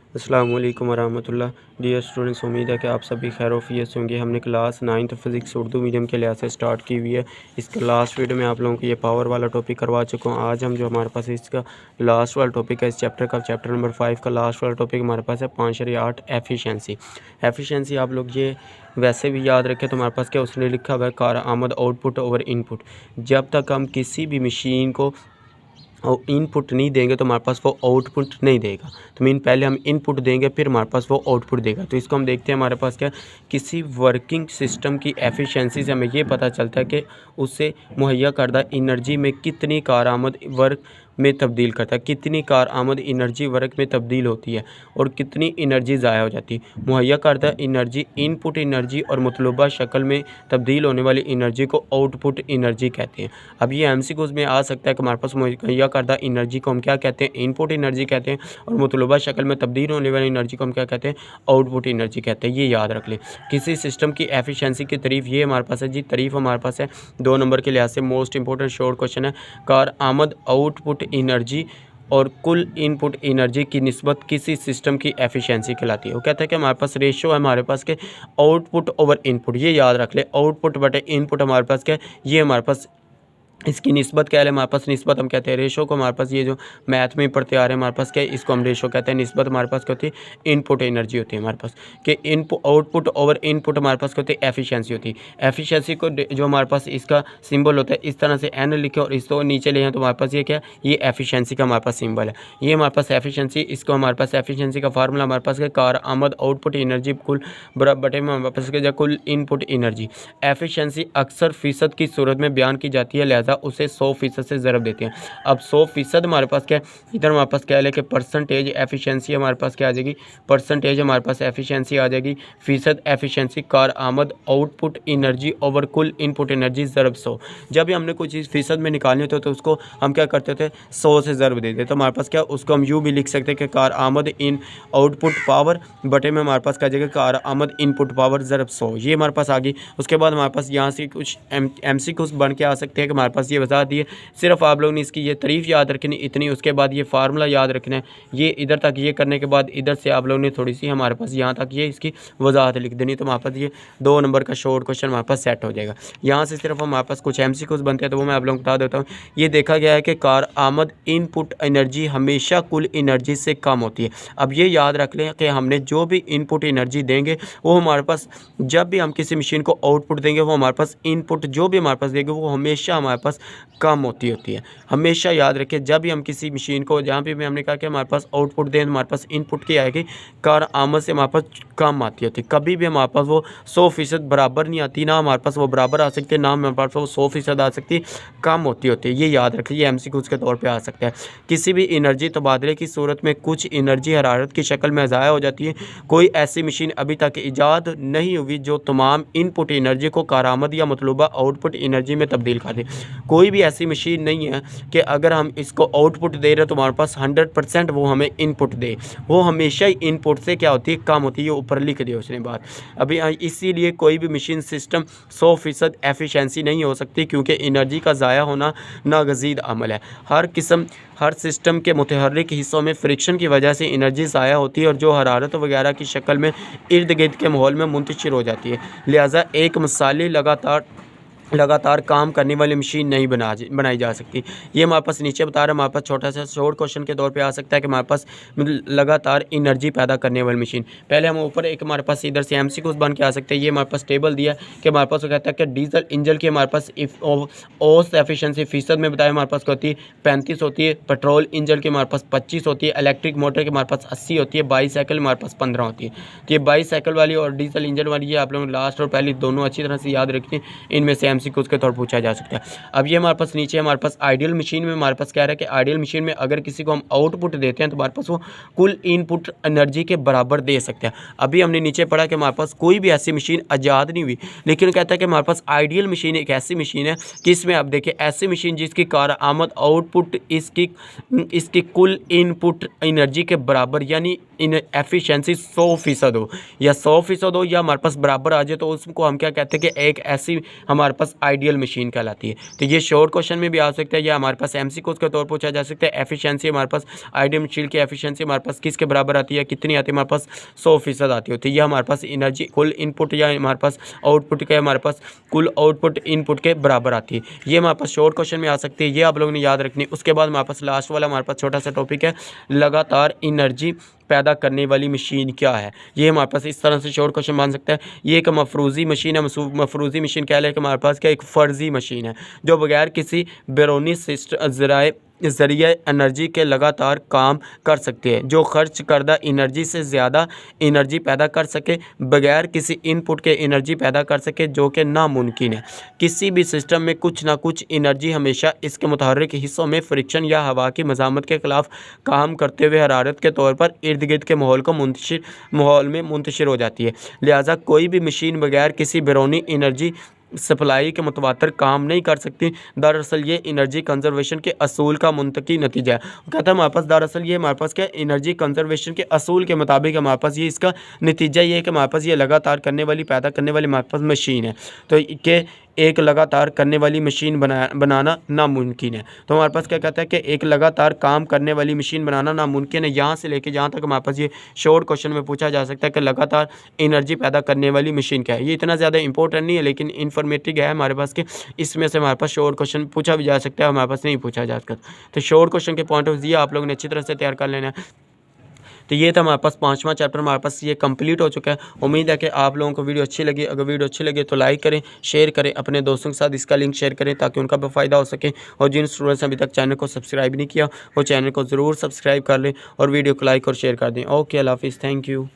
अस्सलाम वालेकुम वरहमतुल्लाह। Dear students, उम्मीद है कि आप सभी खैर-ओ-फ़ियत से होंगे। हमने class 9th physics Urdu medium के लिहाज से स्टार्ट की हुई है। इसके लास्ट वीडियो में आप लोगों को ये पावर वाला टॉपिक करवा चुका हूँ। आज हम जो हमारे पास इसका लास्ट वाला टॉपिक है इस चैप्टर का, चैप्टर नंबर 5 का लास्ट वाला टॉपिक हमारे पास है 5.8 एफिशिएंसी। एफिशिएंसी आप लोग ये वैसे भी याद रखें तो हमारे पास क्या उसने लिखा हुआ है, कारआमद आउटपुट ओवर इनपुट। जब तक हम किसी भी मशीन को और इनपुट नहीं देंगे तो हमारे पास वो आउटपुट नहीं देगा। तो मीन पहले हम इनपुट देंगे फिर हमारे पास वो आउटपुट देगा। तो इसको हम देखते हैं हमारे पास क्या, किसी वर्किंग सिस्टम की एफिशिएंसी से हमें ये पता चलता है कि उससे मुहैया करदा एनर्जी में कितनी कारआमद वर्क में तब्दील करता है, कितनी कारआमद एनर्जी वर्क में तब्दील होती है और कितनी एनर्जी ज़ाया हो जाती है। मुहैया करदा एनर्जी इनपुट एनर्जी और मतलूबा शक्ल में तब्दील होने वाली एनर्जी को आउटपुट एनर्जी कहते हैं। अब ये एमसीक्यूज़ में आ सकता है कि हमारे पास मुहैया करदा एनर्जी को हम क्या कहते हैं, इनपुट एनर्जी कहते हैं, और मतलूबा शक्ल में तब्दील होने वाली एनर्जी को हम क्या कहते हैं, आउटपुट एनर्जी कहते हैं। ये याद रख लें। किसी सिस्टम की एफिशिएंसी की तारीफ ये हमारे पास है जी, तारीफ हमारे पास है 2 नंबर के लिहाज से मोस्ट इंपॉर्टेंट शॉर्ट क्वेश्चन है। कारआमद आउटपुट एनर्जी और कुल इनपुट एनर्जी की निस्बत किसी सिस्टम की एफिशिएंसी कहलाती है। वो कहता है कि हमारे पास रेशो है हमारे पास के आउटपुट ओवर इनपुट। ये याद रख ले, आउटपुट बटे इनपुट हमारे पास क्या है, ये हमारे पास इसकी निस्बत क्या है, हमारे पास निस्बत हम कहते हैं रेशो को। हमारे पास ये जो मैथ में पढ़ते आ रहे हैं हमारे पास क्या है, इसको हम रेशो कहते हैं। निस्बत हमारे पास क्या होती है, इनपुट एनर्जी होती है हमारे पास कि इनपुट आउटपुट ओवर इनपुट हमारे पास क्या होती है, एफिशिएंसी होती है। एफिशिएंसी को जो हमारे पास इसका सिंबल होता है इस तरह से एन लिखे और इसको नीचे ले हैं तो हमारे पास ये क्या है, ये एफिशिएंसी का हमारे पास सिंबल है। ये हमारे पास एफिशिएंसी, इसको हमारे पास एफिशिएंसी का फार्मूला हमारे पास क्या, कारआमद आउटपुट एनर्जी कुल बटे में हमारे पास क्या, कुल इनपुट एनर्जी। एफिशिएंसी अक्सर फ़ीसद की सूरत में बयान की जाती है, लिहाजा उसे 100% से ज़रब देते हैं। अब 100% हमारे पास क्या है, इधर हमारे पास क्या है कि परसेंटेज एफिशिएंसी हमारे पास क्या आ जाएगी, परसेंटेज हमारे पास एफिशिएंसी आ जाएगी, फ़ीसद एफिशिएंसी कारआमद आउटपुट एनर्जी ओवर कुल इनपुट एनर्जी ज़रब 100। जब भी हमने कोई चीज़ फ़ीसद में निकालनी होती है तो उसको हम क्या करते थे, 100 से ज़रब देते। तो हमारे पास क्या, उसको हम यूँ भी लिख सकते हैं कि कारआमद इन आउटपुट पावर बटे में हमारे पास क्या जाएगा, कारआमद इनपुट पावर ज़रब 100। ये हमारे पास आ गई। उसके बाद हमारे पास यहाँ से कुछ एमसीक्यूज़ बन के आ सकते हैं कि हमारे पास ये बता दिए। सिर्फ आप लोगों ने इसकी ये तारीफ़ याद रखनी इतनी, उसके बाद ये फार्मूला याद रखना है। ये इधर तक ये करने के बाद इधर से आप लोगों ने थोड़ी सी हमारे पास यहाँ तक ये इसकी वजाहत लिख देनी। तो हमारे पास ये 2 नंबर का शॉर्ट क्वेश्चन हमारे पास सेट हो जाएगा। यहाँ से सिर्फ हमारे पास कुछ एमसीक्यूज़ बनते हैं तो वो मैं आप लोगों को बता देता हूँ। ये देखा गया है कि कारआमद इनपुट एनर्जी हमेशा कुल एनर्जी से कम होती है। अब ये याद रख लें कि हमने जो भी इनपुट एनर्जी देंगे वो हमारे पास, जब भी हम किसी मशीन को आउटपुट देंगे वो हमारे पास इनपुट जो भी हमारे पास देंगे वो हमेशा हमारे पास कम होती है। हमेशा याद रखें, जब भी हम किसी मशीन को, जहाँ पे भी हमने कहा कि हमारे पास आउटपुट दें हमारे पास इनपुट की आएगी, कारआमद से हमारे पास कम आती होती है। कभी भी हमारे पास वो 100% बराबर नहीं आती, ना हमारे पास वो बराबर आ सकती है, ना हमारे पास वो 100% आ सकती, कम होती है। ये याद रखिए, एमसीक्यूज़ के तौर पे आ सकता है। किसी भी एनर्जी तबादले की सूरत में कुछ एनर्जी हरारत की शक्ल में ज़ाया हो जाती है। कोई ऐसी मशीन अभी तक ईजाद नहीं हुई जो तमाम इनपुट एनर्जी को कारआमद या मतलूबा आउटपुट एनर्जी में तब्दील कर दे। कोई भी ऐसी मशीन नहीं है कि अगर हम इसको आउटपुट दे रहे हैं तो हमारे पास 100% वो हमें इनपुट दे। वो हमेशा ही इनपुट से क्या होती है, कम होती है। ऊपर लिख दिया उसने बात। अभी इसीलिए कोई भी मशीन सिस्टम 100% एफिशिएंसी नहीं हो सकती, क्योंकि एनर्जी का ज़ाया होना नागज़ीर अमल है। हर सिस्टम के मुतहर्रिक हिस्सों में फ्रिक्शन की वजह से एनर्जी ज़ाया होती है और जो हरारत वगैरह की शक्ल में इर्द गिर्द के माहौल में मुंतशिर हो जाती है। लिहाजा एक मिसाली लगातार काम करने वाली मशीन नहीं बनाई जा सकती। ये हमारे पास नीचे बता रहे हैं। हमारे पास छोटा सा शॉर्ट क्वेश्चन के तौर पे आ सकता है कि हमारे पास लगातार एनर्जी पैदा करने वाली मशीन। पहले हम ऊपर एक हमारे पास इधर से एमसीक्यूज़ बन के आ सकते हैं। ये हमारे पास टेबल दिया है कि हमारे पास वो कहता है कि डीजल इंजन की हमारे पास ओस एफिशिएंसी फ़ीसद में बताया हमारे पास क्या होती है, 35 होती है। पेट्रोल इंजन की हमारे पास 25 होती है। इलेक्ट्रिक मोटर की हमारे पास 80 होती है। बाईसाइकिल हमारे पास 15 होती है। तो ये बाईसाइकिल वाली और डीजल इंजन वाली, ये आप लोग लास्ट और पहली दोनों अच्छी तरह से याद रखें। इनमें से एमसीक्यूज़ के तौर पूछा जा सकता है। अब ये हमारे पास नीचे हमारे पास आइडियल मशीन में हमारे पास कह रहा है कि आइडियल मशीन में अगर किसी को हम आउटपुट देते हैं तो हमारे पास वो कुल इनपुट एनर्जी के बराबर दे सकते हैं। अभी हमने नीचे पढ़ा कि हमारे पास कोई भी ऐसी मशीन आज़ाद नहीं हुई, लेकिन कहता है कि हमारे पास आइडियल मशीन एक ऐसी मशीन है कि इसमें आप देखिए ऐसी मशीन जिसकी कारआमद आउटपुट इसकी कुल इनपुट एनर्जी के बराबर, यानी इन एफिशिएंसी 100% हो या 100% हो या हमारे पास बराबर आ जाए, तो उसको हम क्या कहते हैं कि एक ऐसी हमारे पास पास आइडियल मशीन कहलाती है। तो ये शॉर्ट क्वेश्चन में भी आ सकता है, या हमारे पास MCQ के तौर पर पूछा जा सकता है। एफिशिएंसी हमारे पास आइडियल मशीन की एफिशिएंसी हमारे पास किसके बराबर आती है, कितनी आती है, हमारे पास 100% आती होती है। ये हमारे पास एनर्जी कुल इनपुट या हमारे पास आउटपुट के हमारे पास कुल आउटपुट इनपुट के बराबर आती है। ये हमारे पास शॉर्ट क्वेश्चन में आ सकती है, ये आप लोगों ने याद रखनी है। उसके बाद हमारे पास लास्ट वाला हमारे पास छोटा सा टॉपिक है, लगातार एनर्जी पैदा करने वाली मशीन क्या है। ये हमारे पास इस तरह से शॉर्ट क्वेश्चन बन सकता है। ये एक मफरूज़ी मशीन है। मफरूज़ी मशीन क्या है कि हमारे पास क्या एक फ़र्जी मशीन है जो बगैर किसी बैरूनी ज़रिए एनर्जी के लगातार काम कर सकती है, जो खर्च करदा एनर्जी से ज़्यादा एनर्जी पैदा कर सके बगैर किसी इनपुट के एनर्जी पैदा कर सके, जो कि नामुमकिन है। किसी भी सिस्टम में कुछ ना कुछ एनर्जी हमेशा इसके मुतहर्रिक हिस्सों में फ्रिक्शन या हवा की मज़ामत के ख़िलाफ़ काम करते हुए हरारत के तौर पर इर्द गिर्द के माहौल में मुंतशिर हो जाती है। लिहाजा कोई भी मशीन बगैर किसी बैरूनी एनर्जी सप्लाई के मुतवातर काम नहीं कर सकती। दरअसल ये एनर्जी कंजर्वेशन के असूल का मुंतकी नतीजा है। कहता है हमारे पास दरअसल ये हमारे पास क्या एनर्जी कंजर्वेशन के असूल के मुताबिक हमारे पास ये इसका नतीजा ये है कि हमारे पास ये लगातार करने वाली पैदा करने वाली हमारे पास मशीन है। तो कि एक लगातार करने वाली मशीन बनाना नामुमकिन है। तो हमारे पास क्या कहता है कि एक लगातार काम करने वाली मशीन बनाना नामुमकिन है। यहाँ से लेके जहाँ तक हमारे पास ये शॉर्ट क्वेश्चन में पूछा जा सकता है कि लगातार एनर्जी पैदा करने वाली मशीन क्या है। ये इतना ज़्यादा इंपॉर्टेंट नहीं है, लेकिन इन्फॉर्मेटिव है हमारे पास कि इसमें से हमारे पास शॉर्ट क्वेश्चन पूछा भी जा सकता है, हमारे पास नहीं पूछा जा सकता। तो शॉर्ट क्वेश्चन के पॉइंट ऑफ व्यू आप लोगों ने अच्छी तरह से तैयार कर लेना है। तो ये था हमारे पास 5वां चैप्टर हमारे पास ये कंप्लीट हो चुका है। उम्मीद है कि आप लोगों को वीडियो अच्छी लगी। अगर वीडियो अच्छी लगे तो लाइक करें, शेयर करें, अपने दोस्तों के साथ इसका लिंक शेयर करें ताकि उनका भी फ़ायदा हो सके। और जिन स्टूडेंट्स ने अभी तक चैनल को सब्सक्राइब नहीं किया वो चैनल को ज़रूर सब्सक्राइब कर लें और वीडियो को लाइक और शेयर कर दें। ओके, अल्लाह हाफिज़, थैंक यू।